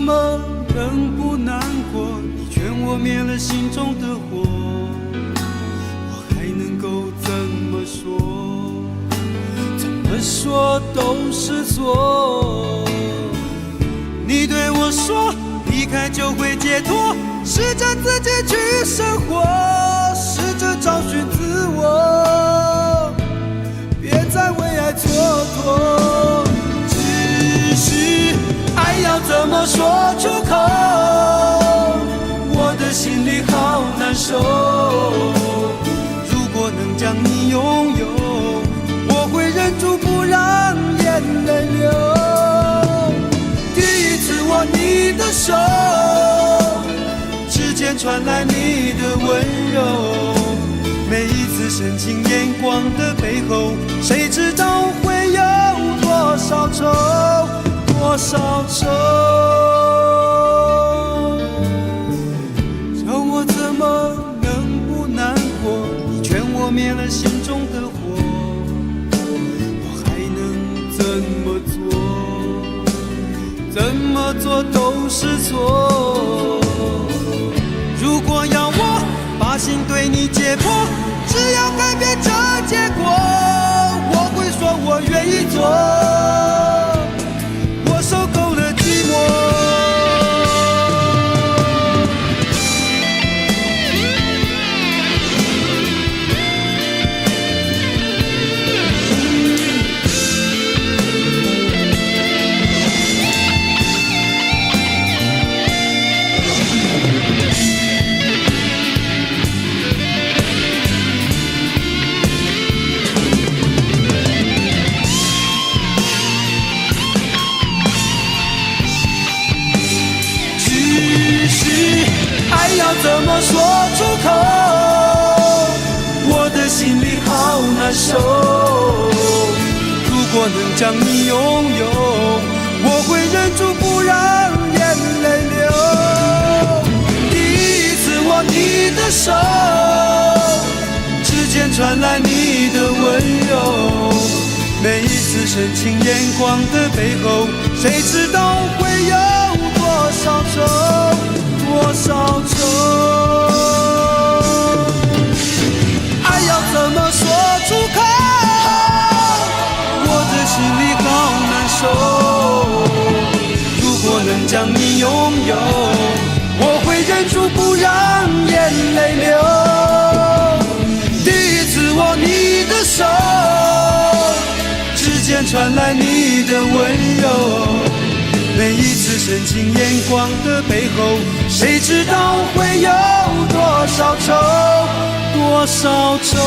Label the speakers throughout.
Speaker 1: 么能不难过？你劝我灭了心中的火，我还能够怎么说？怎么说都是错。你对我说，离开就会解脱，试着自己去生活，试着找寻自我，别再为爱蹉跎。只是爱要怎么说出口，我的心里好难受。如果能将你拥有，我会忍住不让眼泪流。第一次握你的手，指尖传来你的温柔，每一次深情眼光的背后，谁知道会有多少愁，多少愁。叫我怎么能不难过？你劝我灭了心中的火，我还能怎么做？怎么做都是错。如果要我把心对你解剖，只要改变这结果，我会说我愿意做，我受够了寂寞。怎么说出口？我的心里好难受。如果能将你拥有，我会忍住不让眼泪流。第一次握你的手，指尖传来你的温柔，每一次深情眼光的背后，谁知道会有多少愁，多少愁。爱要怎么说出口？我的心里好难受。如果能将你拥有，我会忍住不让眼泪流。第一次握你的手，指尖传来你的温柔，每一次深情眼光的背后，谁知道会有多少愁，多少愁。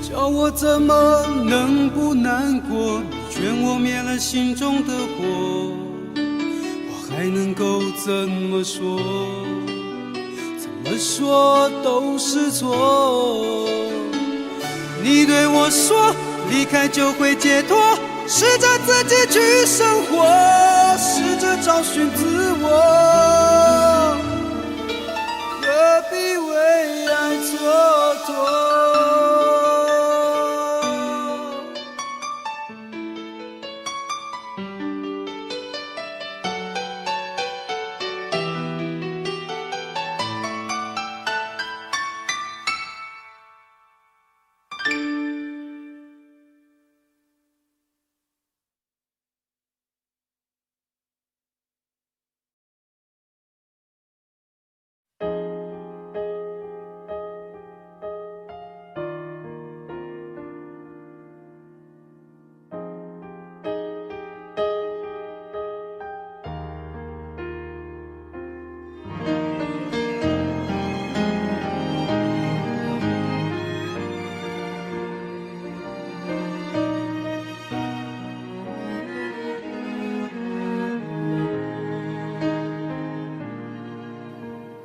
Speaker 1: 叫我怎么能不难过？你劝我灭了心中的火，我还能够怎么说？怎么说都是错。你对我说，离开就会解脱，试着自己去生活，试着找寻自我，何必为爱蹉跎？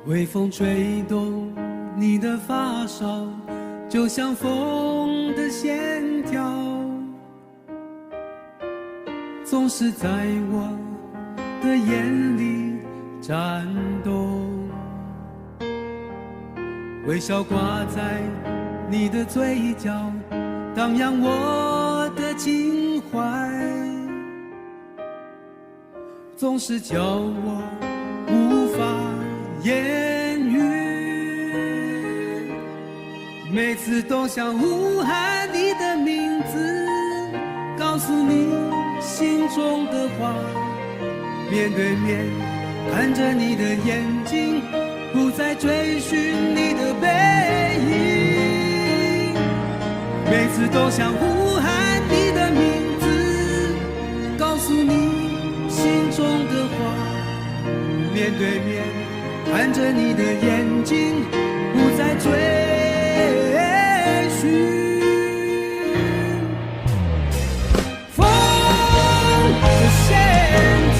Speaker 1: 微风吹动你的发梢，就像风的线条，总是在我的眼里颤动。微笑挂在你的嘴角，荡漾我的情怀，总是叫我无法言语，每次都想呼喊你的名字，告诉你心中的话，面对面看着你的眼睛，不再追寻你的背影，每次都想呼喊你的名字，告诉你心中的话，面对面看着你的眼睛，不再追寻。风的线条，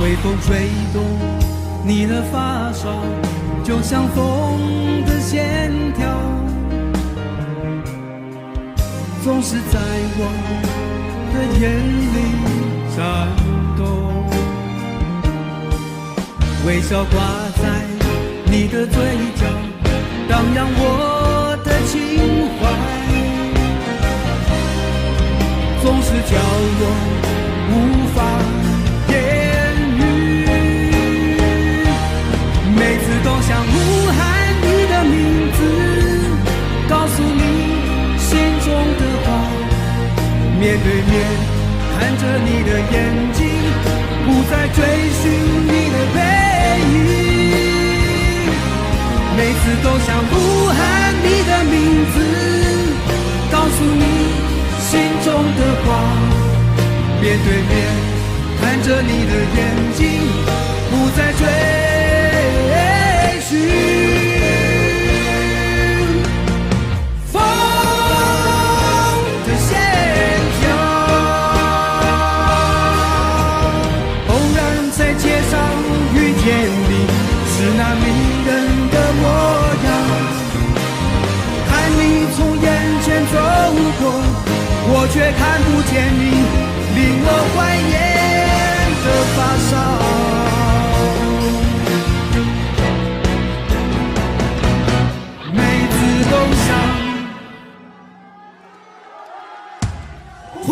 Speaker 1: 微风吹动你的发梢，就像风的线条，总是在我的眼里颤抖。微笑挂在你的嘴角，荡漾我的情怀，总是叫我无法言语，每次都想呼喊你的名字，告诉你心中的话，面对面看着你的眼睛，不再追寻你的背影，每次都想呼喊你的名字，告诉你心中的话，面对面看着你的眼睛，不再追寻。风的线条，偶然在街上遇见你，是那迷人的模样，看你从眼前走过，我却看不见你令我怀念的发梢。每次都想呼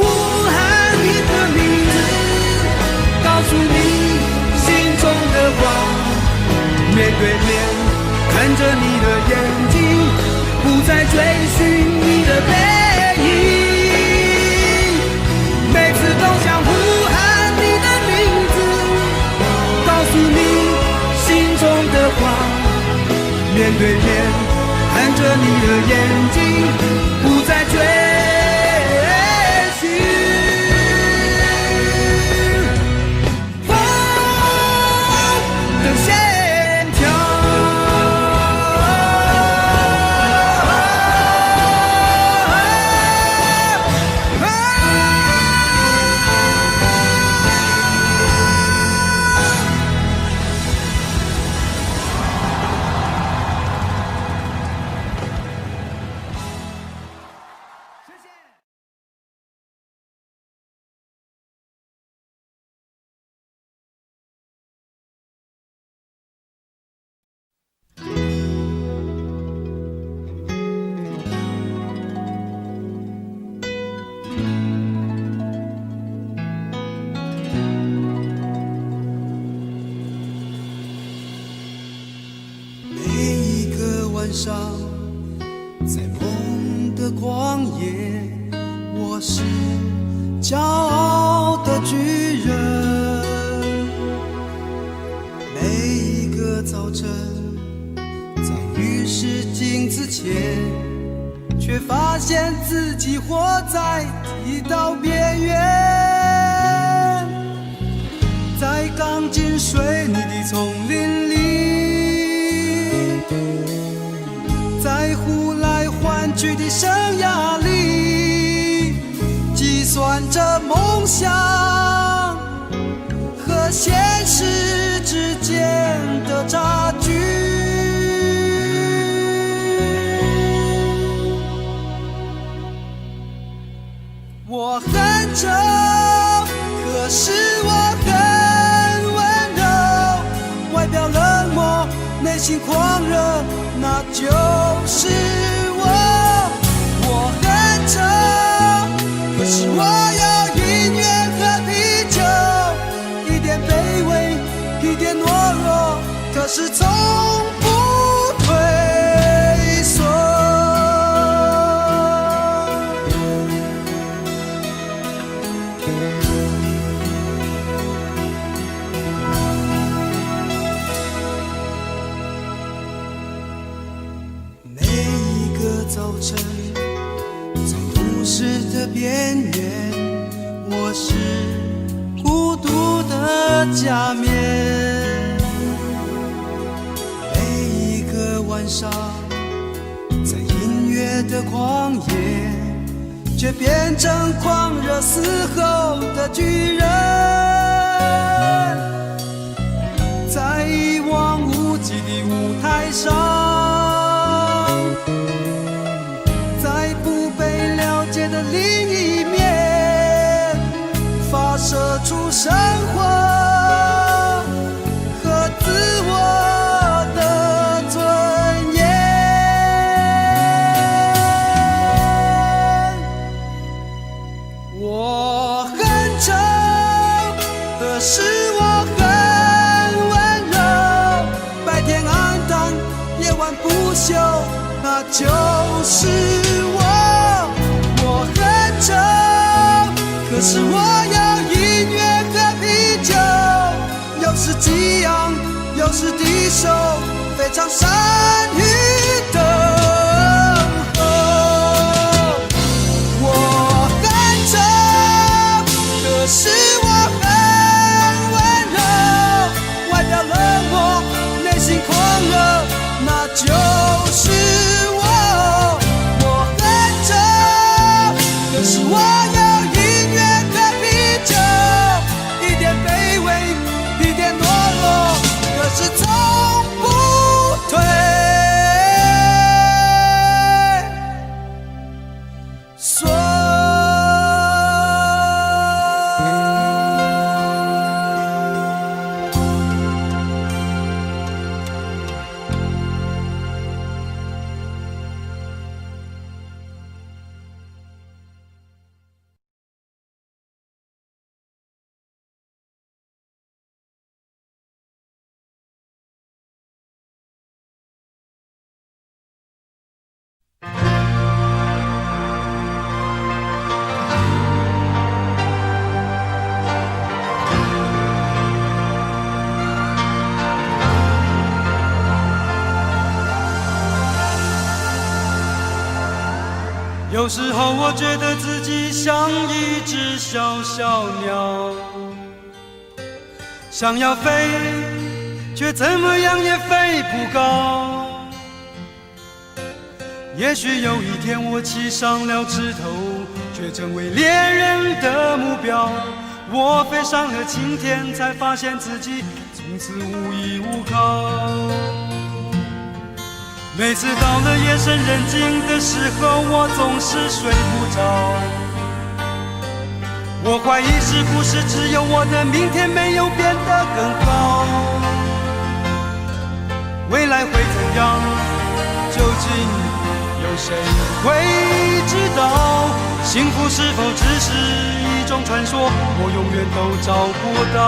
Speaker 1: 喊你的名字，告诉你心中的话，面对面看着你的眼睛，不再追寻你的背影，每次都想呼喊你的名字，告诉你心中的话，面对面看着你的眼睛，不再追寻。风的线条，晚上，在梦的旷野，我是骄傲的巨人。每一个早晨，在浴室镜子前，却发现自己活在剃刀边缘，在钢筋水泥的丛林里，在呼来唤去的生涯里，计算着梦想和现实之间的差距。那就是我。我很丑，可是我有音乐和啤酒，一点卑微，一点懦弱，可是从不退缩。每一个早晨，在都市的边缘，我是孤独的假面。每一个晚上，在音乐的旷野，却变成狂热嘶吼的巨人。在一望无际的舞台上，在不被了解的另一面，发射出生活和自我的尊严。我很丑，可是我很温柔，白天暗淡，夜晚不休，那就是我。我很丑，可是我有音乐和啤酒，有时激昂，有时低手，非常善于等候。我很丑，可是我很温柔，外表冷漠，内心狂热，那就是我。我很丑，可是我有音乐和啤酒，一点卑微，一点懦弱，可是从不退缩。有时候我觉得自己像一只小小鸟，想要飞，却怎么样也飞不高。也许有一天我栖上了枝头，却成为猎人的目标。我飞上了青天，才发现自己从此无依无靠。每次到了夜深人静的时候，我总是睡不着。我怀疑是不是只有我的明天没有变得更好？未来会怎样？究竟有谁会知道？幸福是否只是一种传说？我永远都找不到。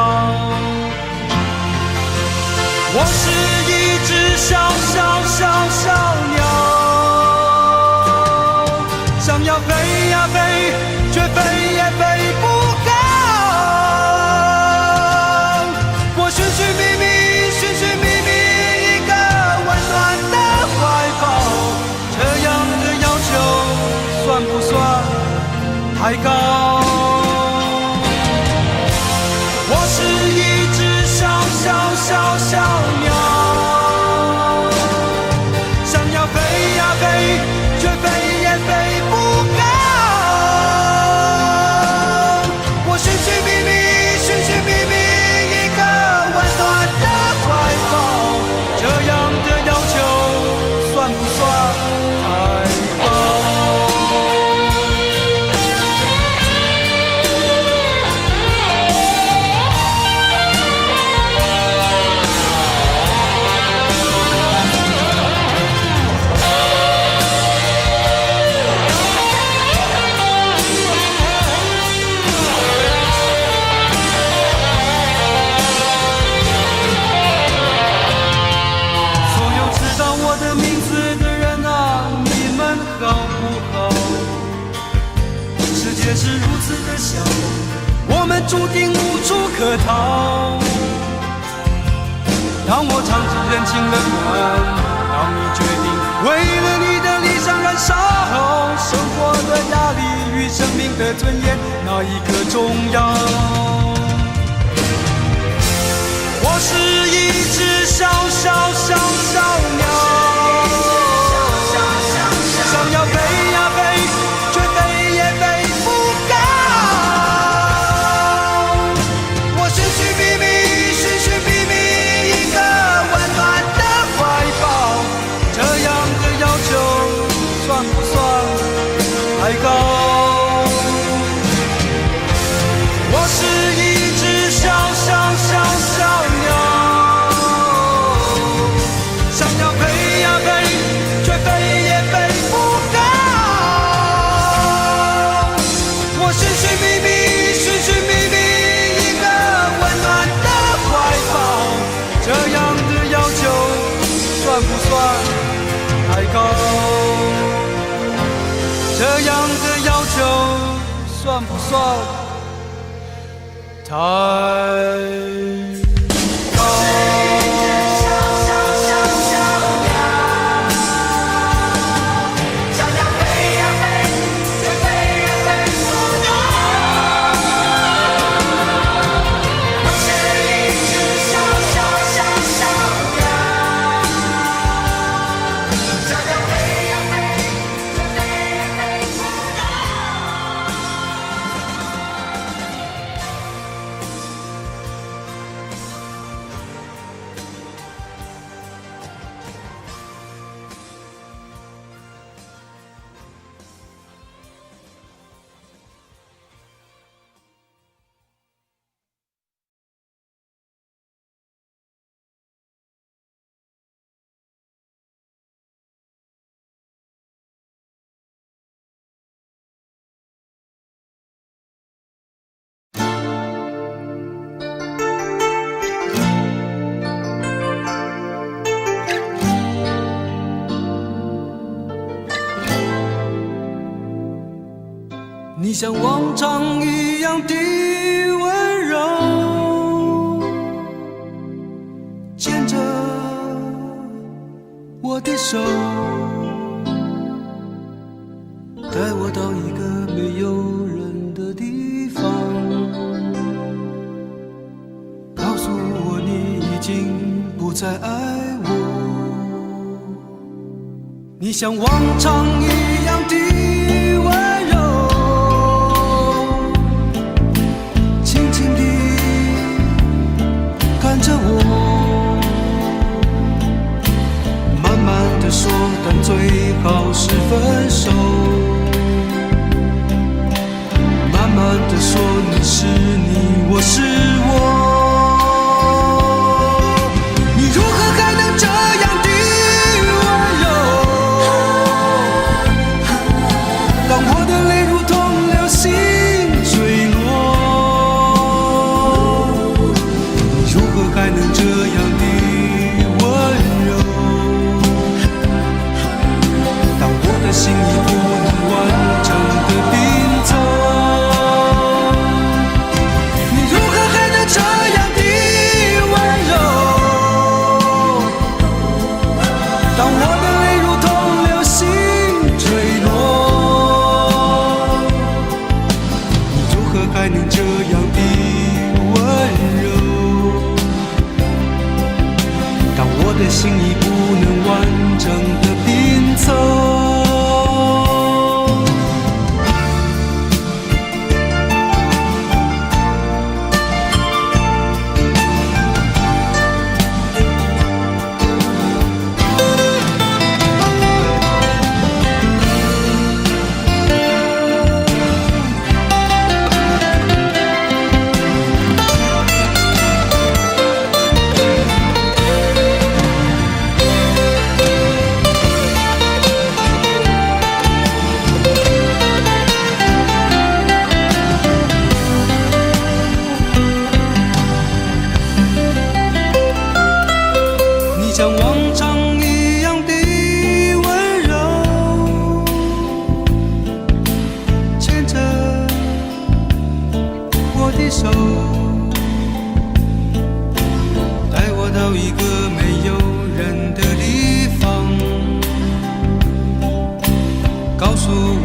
Speaker 1: 我是一只小小小小鸟，想要飞呀飞，却飞也飞不高。我寻寻觅觅，寻寻觅觅一个温暖的怀抱，这样的要求算不算太高？我是一只小小小小鸟，想要飞呀飞，却飞也飞不高。却是如此的小，我们注定无处可逃。当我尝尽人情冷暖，当你决定为了你的理想燃烧，生活的压力与生命的尊严，哪一个重要？我是一只小小小小鸟，想要飞呀飞，却飞也飞不高。我寻寻觅觅一个温暖的怀抱，这样的要求算不算太高？我是一只小小小小鸟，想要飞呀飞，却飞也飞不高。我寻寻觅觅一个温暖的怀抱，这样的要求算不算太高？这样的要求算不算太高？你像往常一样的温柔，牵着我的手，带我到一个没有人的地方，告诉我你已经不再爱我。你像往常一样的温柔，看着我，慢慢地说，但最好是分手。慢慢地说，你是你，我是我。你如何还能这样的温柔？当我的泪如同流星坠落，还能这样的温柔？当我的心已不能完整的拼凑，你如何还能这样？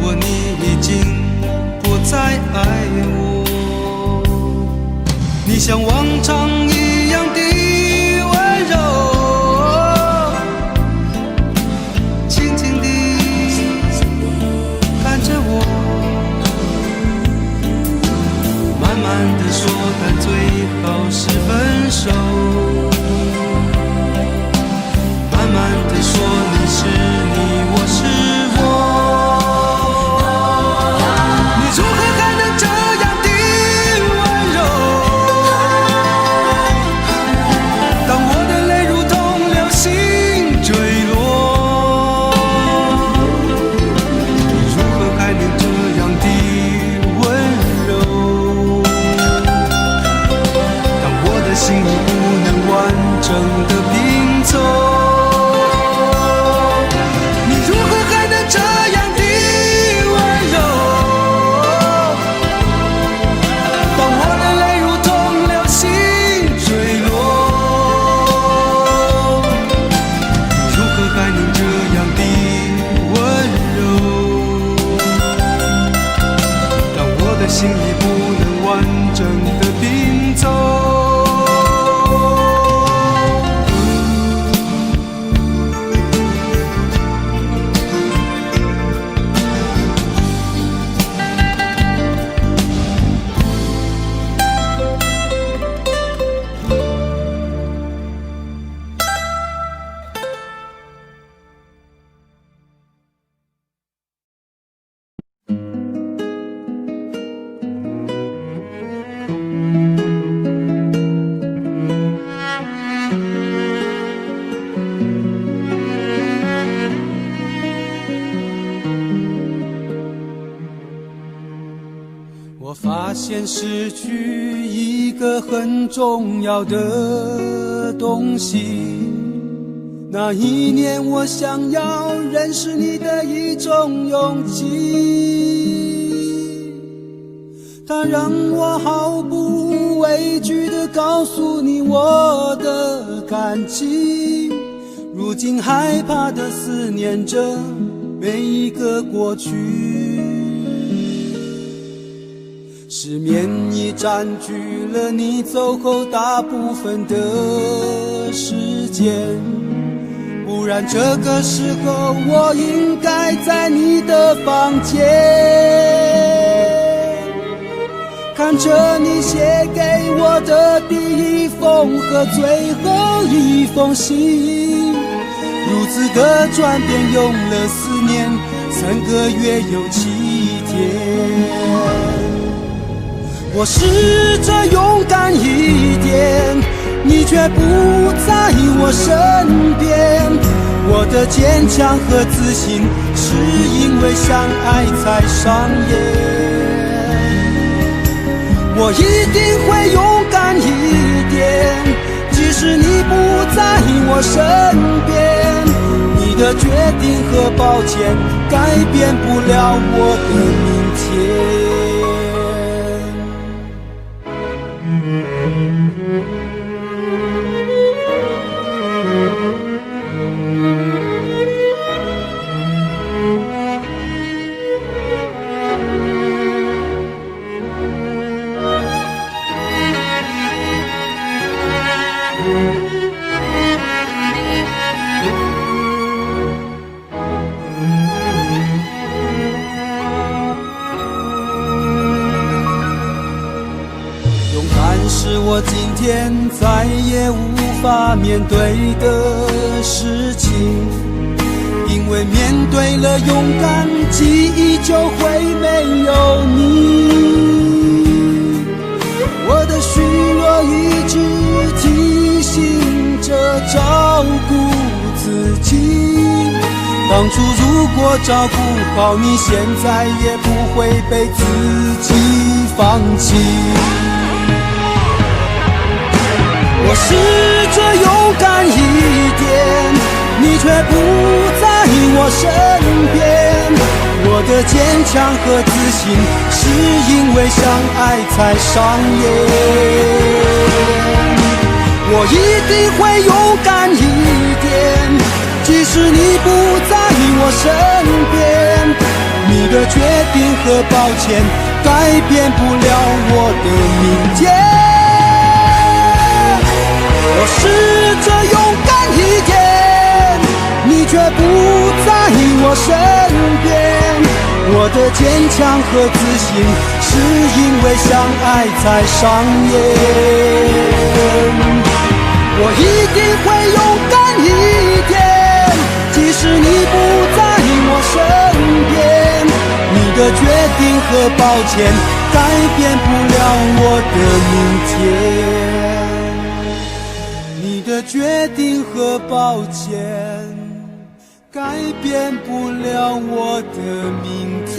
Speaker 1: 我你已经不再爱我，你像往常一样的温柔，轻轻地看着我，慢慢地说，但最好是分手，慢慢地说，你是你，我是我。你如何还能这样的温柔？当我的泪如同流星坠落，你如何还能这样的温柔？当我的心已不能完整的拼凑。心已不能完整的拼凑。我发现失去一个很重要的东西，那一年我想要认识你的一种勇气，它让我毫不畏惧地告诉你我的感情，如今害怕地思念着每一个过去，失眠已占据了你走后大部分的时间，不然这个时候我应该在你的房间，看着你写给我的第一封和最后一封信，如此的转变用了4年3个月有7天。我试着勇敢一点，你却不在我身边，我的坚强和自信是因为相爱才上演，我一定会勇敢一点，即使你不在我身边，你的决定和抱歉改变不了我的明天。是我今天再也无法面对的事情，因为面对了勇敢，记忆就会没有你。我的虚弱一直提醒着照顾自己，当初如果照顾好你，现在也不会被自己放弃。我试着勇敢一点，你却不在我身边，我的坚强和自信是因为相爱才上演，我一定会勇敢一点，即使你不在我身边，你的决定和抱歉改变不了我的明天。我试着勇敢一点，你却不在我身边。我的坚强和自信是因为相爱才上演。我一定会勇敢一点，即使你不在我身边。你的决定和抱歉改变不了我的明天。你的决定和抱歉改变不了我的明天。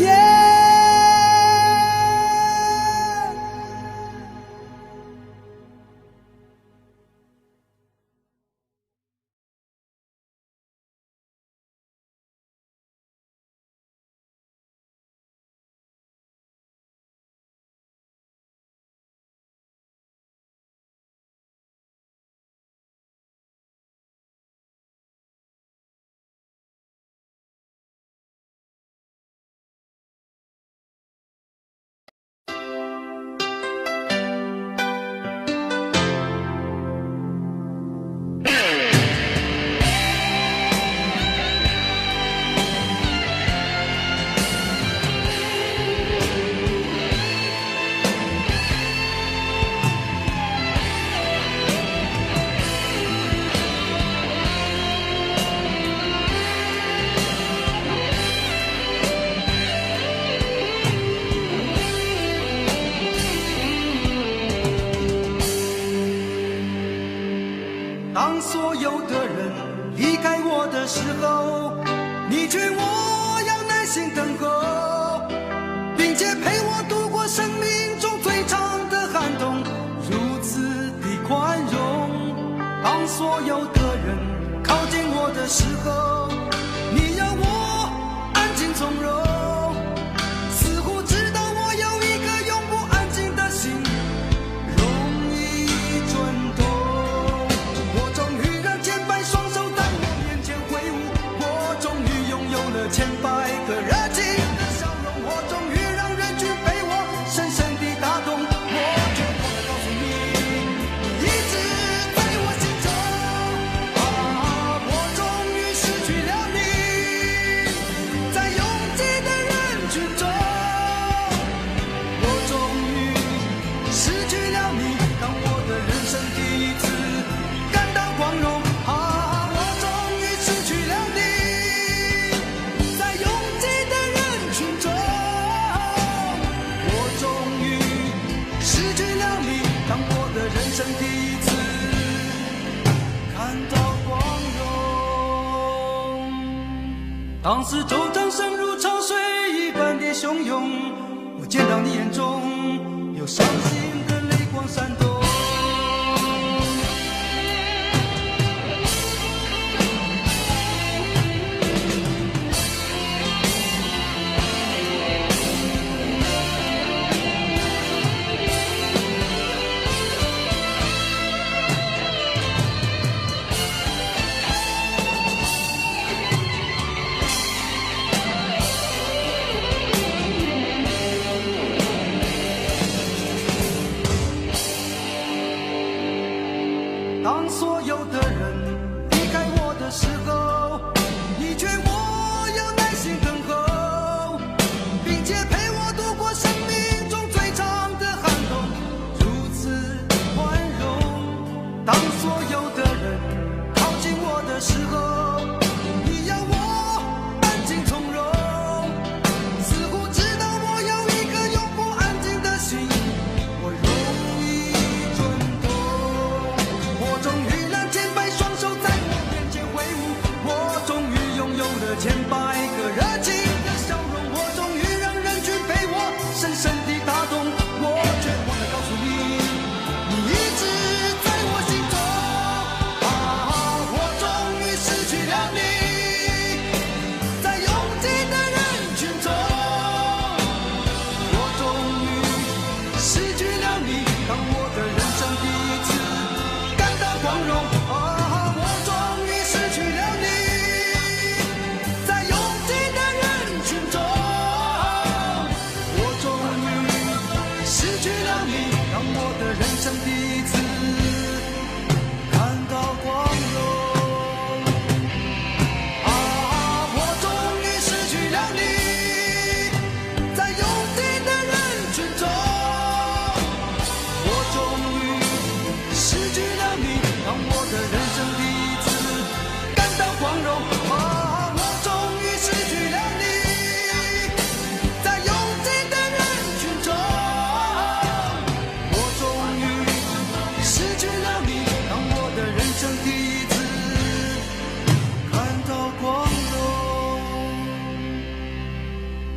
Speaker 1: 当所有的人离开我的时候，你劝我要耐心等候，并且陪我度过生命中最长的寒冬，如此的宽容。当所有的人靠近我的时候，你要我安静从容，似乎知道我有一个永不安静的心，容易转动。我终于让千百双手在我面前挥舞，我终于拥有了千百个热情的笑容，我终于让人群被我深深地打动。我绝望地告诉你，你一直在我心中。我终于失去了你，在拥挤的人群中。我终于失去了你，当我的人生第一次感到光荣。我终于失去了你，在拥挤的人群中。我终于失去了你，当我的人生第一次看到光荣。当时周掌声如潮水一般的汹涌，我见到你眼中有伤心的泪光闪动。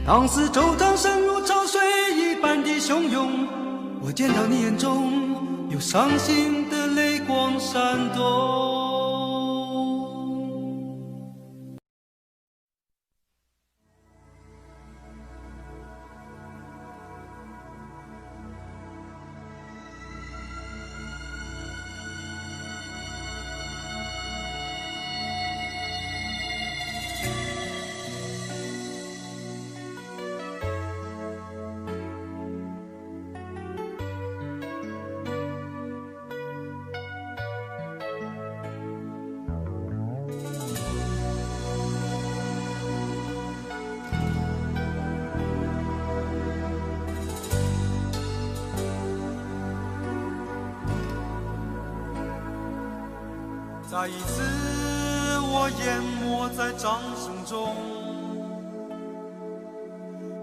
Speaker 1: 当四周掌声如潮水一般的汹涌，我见到你眼中有伤心的泪光闪动。再一次我淹没在掌声中，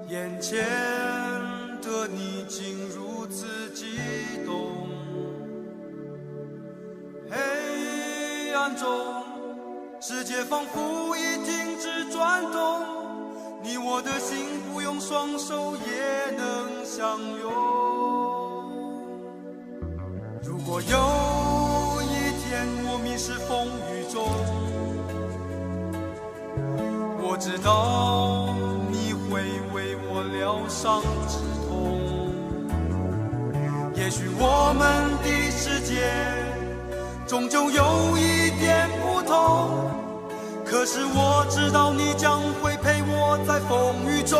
Speaker 1: 眼前的你竟如此激动，黑暗中世界仿佛已停止转动，你我的心不用双手也能相拥。如果有我迷失风雨中，我知道你会为我疗伤止痛。也许我们的世界终究有一点不同，可是我知道你将会陪我在风雨中。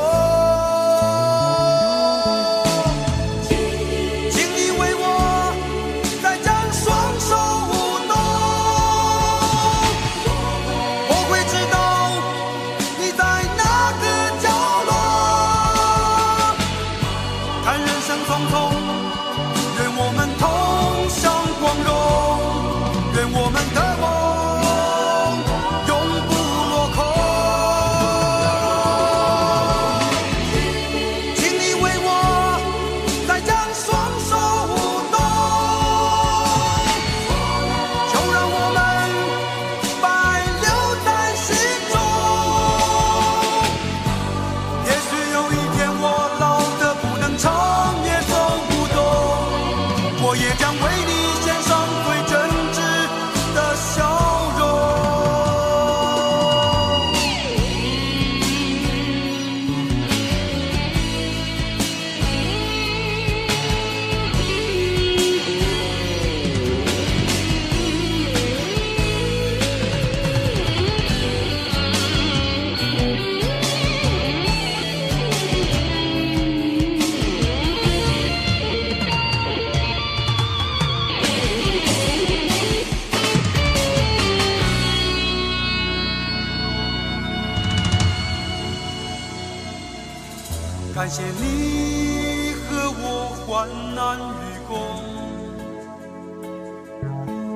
Speaker 1: 感谢你和我患难与共，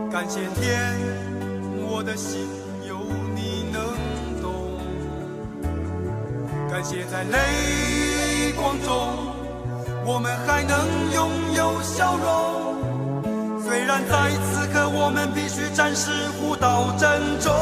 Speaker 1: 感谢天，我的心有你能懂，感谢在泪光中我们还能拥有笑容，虽然在此刻我们必须暂时互道珍重。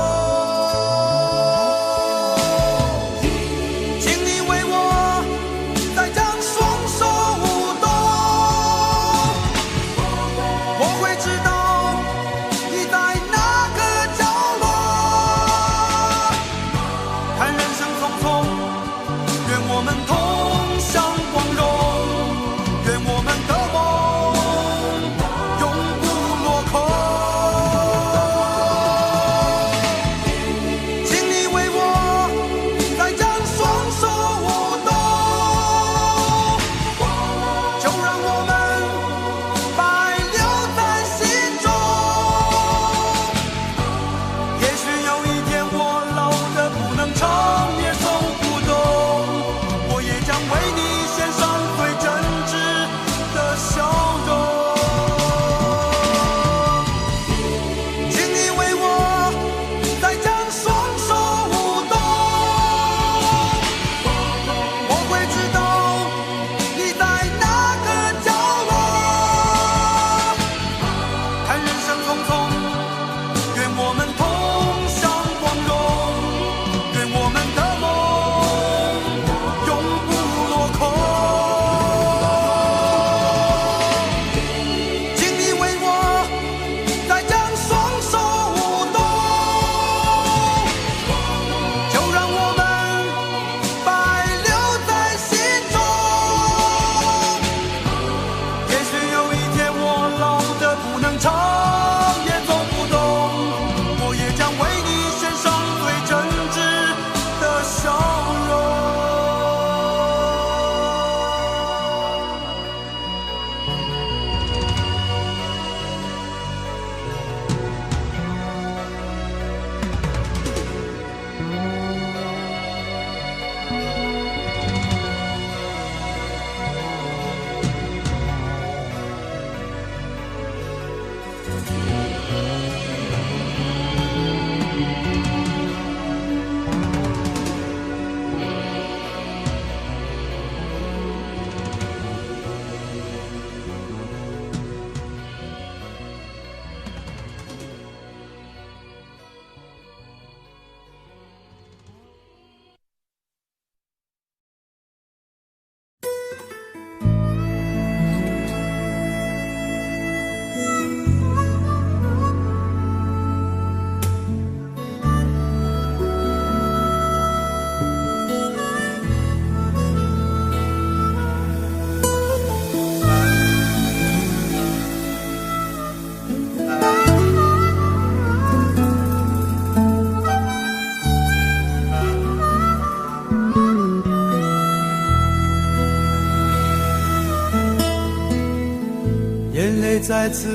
Speaker 1: 再次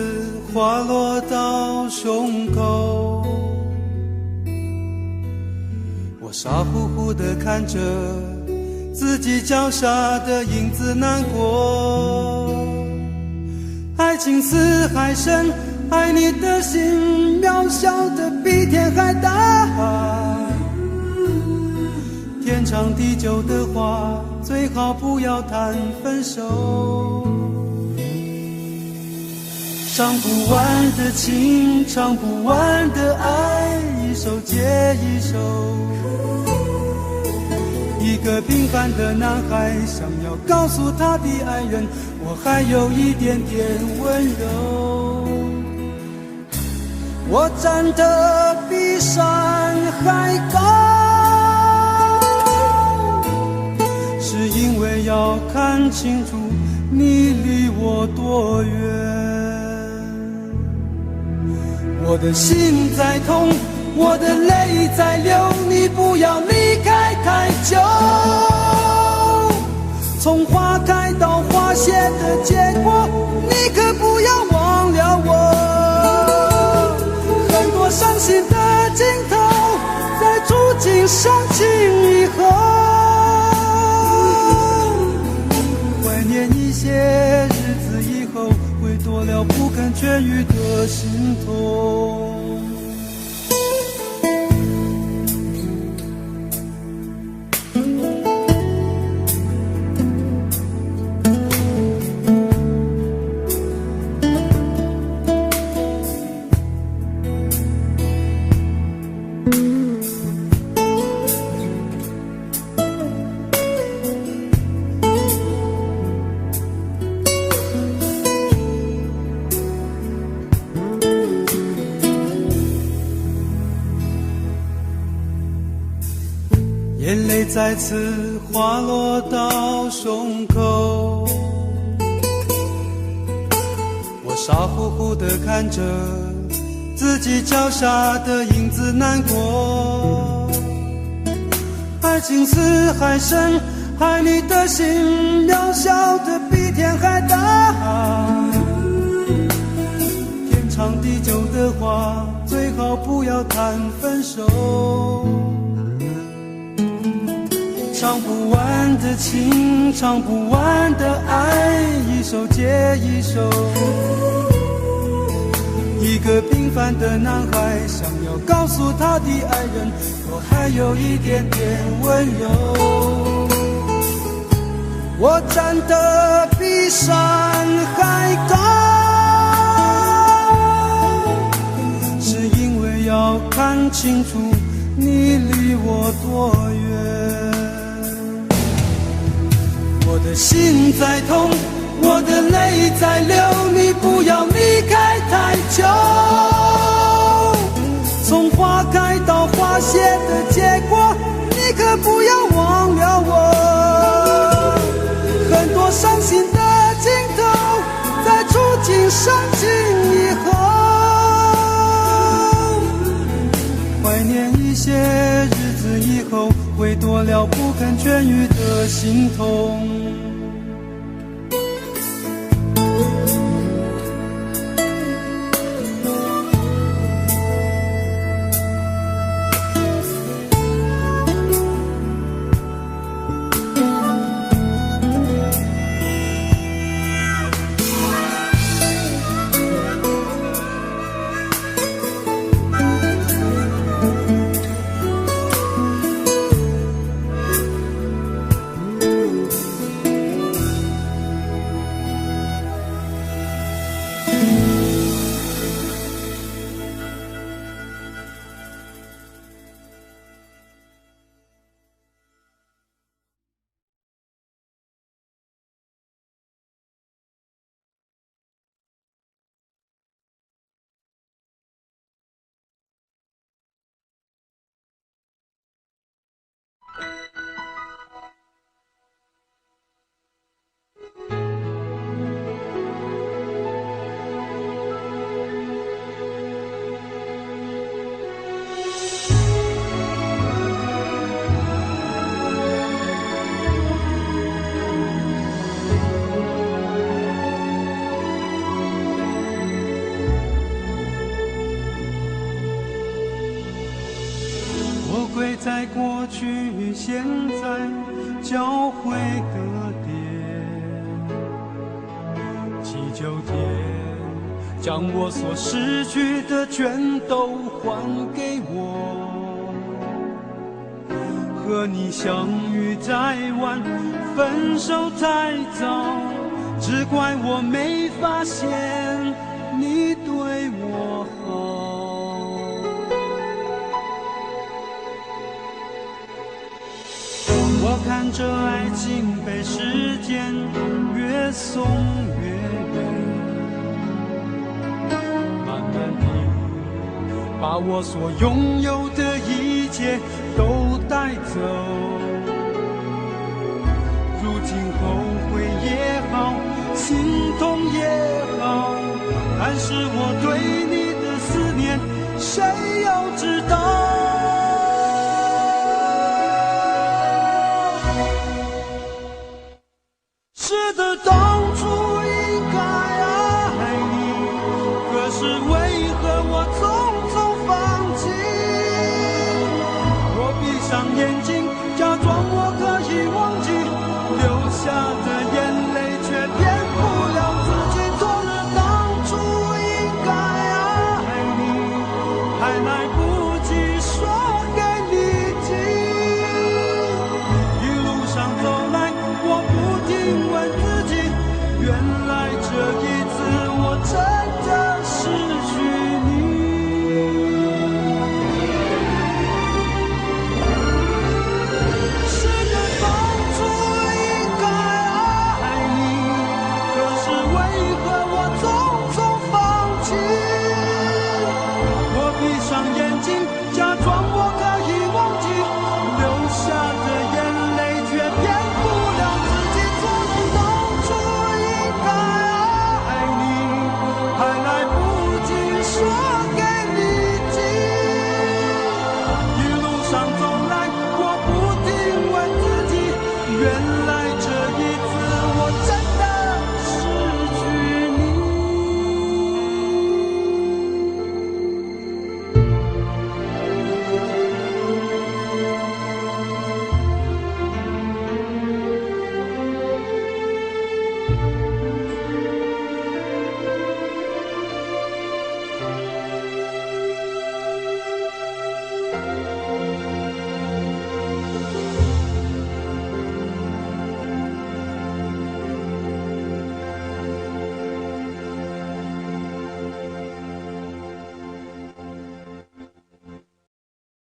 Speaker 1: 滑落到胸口，我傻乎乎地看着自己脚下的影子难过。爱情似海深，爱你的心渺小的比天还大，天长地久的话最好不要谈分手。唱不完的情，唱不完的爱，一首接一首。一个平凡的男孩想要告诉他的爱人，我还有一点点温柔。我站得比山还高，是因为要看清楚你离我多远。我的心在痛，我的泪在流，你不要离开太久。从花开到花谢的结果，你可不要忘了我。很多伤心的镜头，在触景伤情以后，怀念一些日子以后，会多了不肯痊愈的心痛。眼泪再次滑落到胸口，我傻乎乎地看着自己脚下的影子难过。爱情似海深，爱你的心渺小的比天还大，天长地久的话最好不要谈分手。唱不完的情，唱不完的爱，一首接一首。一个平凡的男孩想要告诉他的爱人，我还有一点点温柔。我站得比山还高，是因为要看清楚你离我多远。我的心在痛，我的泪在流，你不要离开太久。从花开到花谢的结果，你可不要忘了我。很多伤心的镜头，在触景伤情以后，怀念一些日子以后，会多了不肯痊愈的心痛。过去现在交汇的点，祈求天将我所失去的全都还给我。和你相遇太晚，分手太早，只怪我没发现你对我好。我看着爱情被时间越送越远，慢慢地把我所拥有的一切都带走。如今后悔也好，心痛也好，但是我对你的思念谁又知道？是的，当初应该爱你，可是为何我匆匆放弃？我闭上眼睛，假装我可以忘记，流下的眼泪却骗不了自己。昨日当初应该爱你，还来不及说给你听。一路上走来，我不停问自己，原来这一